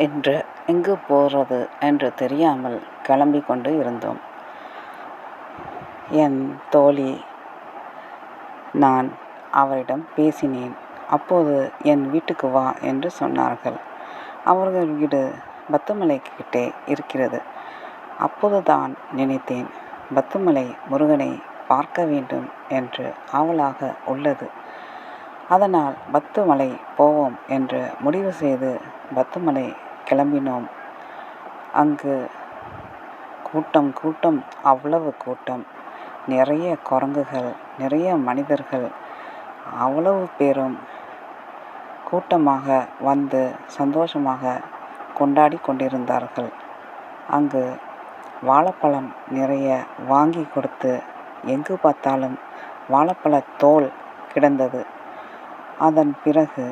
என்று எங்கு போகிறது என்று தெரியாமல் கிளம்பி கொண்டு இருந்தோம். என் தோழி நான் அவரிடம் பேசினேன். அப்போது என் வீட்டுக்கு வா என்று சொன்னார்கள். அவர்கள் வீடு பத்துமலை கிட்டே இருக்கிறது. அப்போதுதான் நினைத்தேன், பத்துமலை முருகனை பார்க்க வேண்டும் என்று ஆவலாக உள்ளது. அதனால் பத்துமலை போவோம் என்று முடிவு செய்து பத்துமலை கிளம்பினோம். அங்கு கூட்டம், அவ்வளவு கூட்டம், நிறைய குரங்குகள், நிறைய மனிதர்கள், அவ்வளவு பேரும் கூட்டமாக வந்து சந்தோஷமாக கொண்டாடி கொண்டிருந்தார்கள். அங்கு வாழைப்பழம் நிறைய வாங்கி கொடுத்து எங்கு பார்த்தாலும் வாழைப்பழ தோல் கிடந்தது. அதன் பிறகு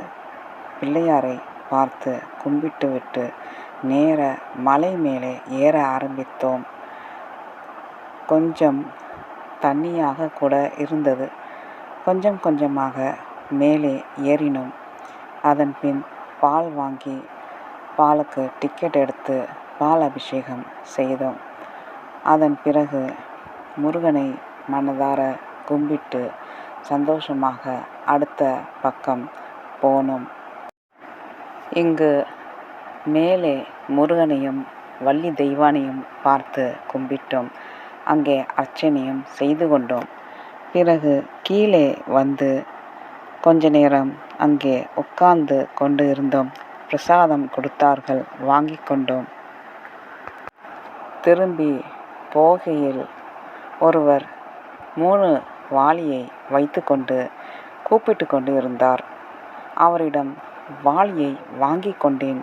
பிள்ளையாரை பார்த்து கும்பிட்டு விட்டு நேர மலை மேலே ஏற ஆரம்பித்தோம். கொஞ்சம் தண்ணியாக கூட இருந்தது. கொஞ்சம் கொஞ்சமாக மேலே ஏறினோம். அதன் பின் பால் வாங்கி பாலுக்கு டிக்கெட் எடுத்து பால் அபிஷேகம் செய்தோம். அதன் பிறகு முருகனை மனதார கும்பிட்டு சந்தோஷமாக அடுத்த பக்கம் போனோம். இங்கு மேலே முருகனையும் வள்ளி தெய்வானையும் பார்த்து கும்பிட்டோம். அங்கே அர்ச்சனையும் செய்து கொண்டோம். பிறகு கீழே வந்து கொஞ்ச நேரம் அங்கே உட்கார்ந்து கொண்டு இருந்தோம். பிரசாதம் கொடுத்தார்கள், வாங்கி கொண்டோம். திரும்பி போகையில் ஒருவர் 3 வாளியை வைத்து கொண்டு கூப்பிட்டு கொண்டு இருந்தார். அவரிடம் வாளியை வாங்கி கொண்டேன்.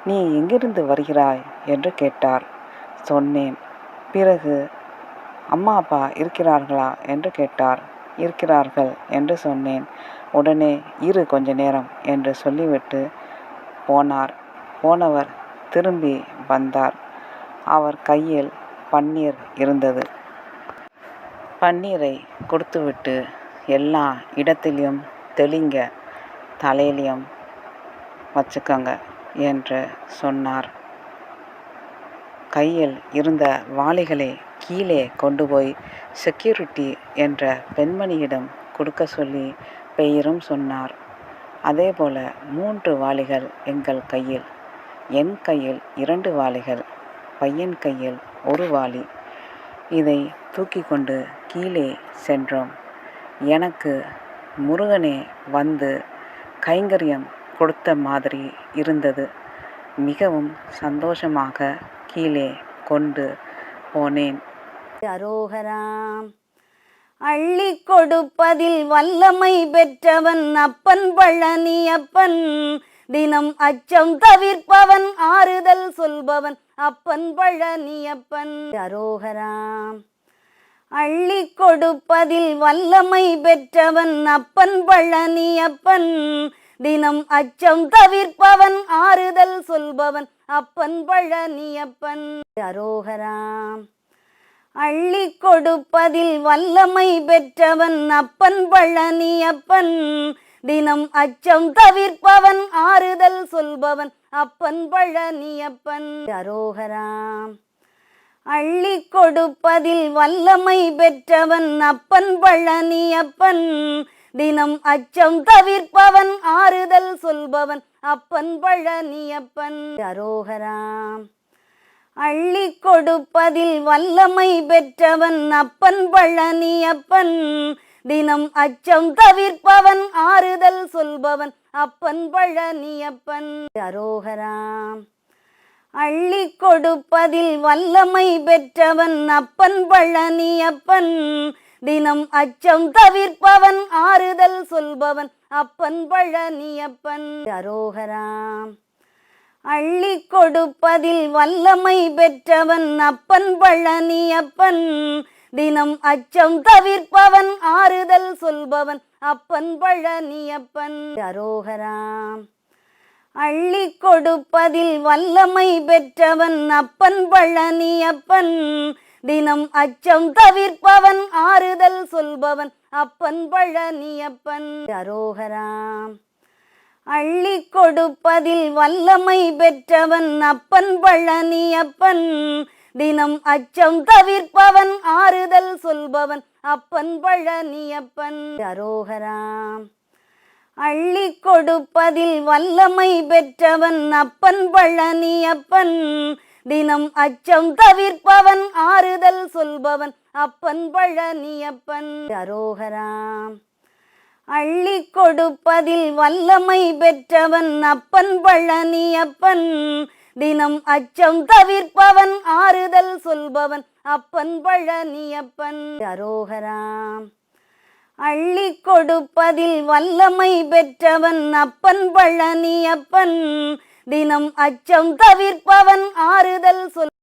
நீ எங்கிருந்து வருகிறாய் என்று கேட்டார். சொன்னேன். பிறகு அம்மா அப்பா இருக்கிறார்களா என்று கேட்டார். இருக்கிறார்கள் என்று சொன்னேன். உடனே இரு கொஞ்ச நேரம் என்று சொல்லிவிட்டு போனார். போனவர் திரும்பி வந்தார். அவர் கையில் பன்னீர் இருந்தது. பன்னீரை கொடுத்துவிட்டு எல்லா இடத்திலையும் தெளிங்க, தலையிலையும் வச்சுக்கோங்க என்று சொன்னார். கையில் இருந்த வாளிகளை கீழே கொண்டு போய் செக்யூரிட்டி என்ற பெண்மணியிடம் கொடுக்க சொல்லி பெயரும் சொன்னார். அதேபோல 3 வாளிகள் எங்கள் கையில், என் கையில் 2 வாளிகள், பையன் கையில் 1 வாளி. இதை தூக்கி கொண்டு கீழே சென்றோம். எனக்கு முருகனே வந்து கைங்கரியம் கொடுத்த மாதிரி இருந்தது. மிகவும் சந்தோஷமாக கீழே கொண்டு போனேன். அரோகராம். அள்ளி கொடுப்பதில் வல்லமை பெற்றவன் அப்பன் பழனியப்பன். தினம் அச்சம் தவிர்ப்பவன், ஆறுதல் சொல்பவன் அப்பன் பழனியப்பன். அரோகராம். அள்ளி கொடுப்பதில் வல்லமை பெற்றவன் அப்பன் பழனியப்பன். தினம் அச்சம் தவிர்ப்பவன், ஆறுதல் சொல்பவன் அப்பன் பழனியப்பன். அரோகராம். அள்ளி கொடுப்பதில் வல்லமை பெற்றவன் அப்பன் பழனியப்பன். தினம் அச்சம் தவிர்ப்பவன், ஆறுதல் சொல்பவன் அப்பன் பழனியப்பன். அரோகராம். அள்ளி கொடுப்பதில் வல்லமை பெற்றவன் அப்பன் பழனியப்பன். தினம் அச்சம் தவிர்ப்பவன், ஆறுதல் சொல்பவன் அப்பன் பழனியப்பன். அரோகராம். அள்ளி கொடுப்பதில் வல்லமை பெற்றவன் அப்பன் பழனியப்பன். தினம் அச்சம் தவிர்ப்பவன், ஆறுதல் சொல்பவன் அப்பன் பழனியப்பன். அரோகராம். அள்ளி கொடுப்பதில் வல்லமை பெற்றவன் அப்பன் பழனியப்பன். தினம் அச்சம் தவிர்ப்பவன், ஆறுதல் சொல்பவன் அப்பன் பழனியப்பன். அரோகராம். அள்ளி கொடுப்பதில் வல்லமை பெற்றவன் அப்பன் பழனியப்பன். தினம் அச்சம் தவிர்ப்பவன், ஆறுதல் சொல்பவன் அப்பன் பழனியப்பன். அரோகராம். அள்ளி கொடுப்பதில் வல்லமை பெற்றவன் அப்பன் பழனியப்பன். தினம் அச்சம் தவிர்ப்பவன், ஆறுதல் சொல்பவன் அப்பன் பழனியப்பன். அரோகராம். அள்ளி கொடுப்பதில் வல்லமை பெற்றவன் அப்பன் பழனியப்பன். தினம் அச்சம் தவிர்ப்பவன் ஆறுதல் சொல்பவன் அப்பன் பழனியப்பன். அரோகராம். அள்ளி கொடுப்பதில் வல்லமை பெற்றவன் அப்பன் பழனியப்பன். தினம் அச்சம் தவிர்ப்பவன் ஆறுதல் சொல்பவன் அப்பன் பழனியப்பன். அரோகராம். அள்ளி கொடுப்பதில் வல்லமை பெற்றவன் அப்பன் பழனியப்பன். தினம் அச்சம் தவிர்ப்பவன் ஆறுதல் சொல்பவன் அப்பன் பழனியப்பன். அரோகராம். அள்ளி கொடுப்பதில் வல்லமை பெற்றவன் அப்பன் பழனியப்பன். தினம் அச்சம் தவிர்ப்பவன் ஆறுதல் சொல்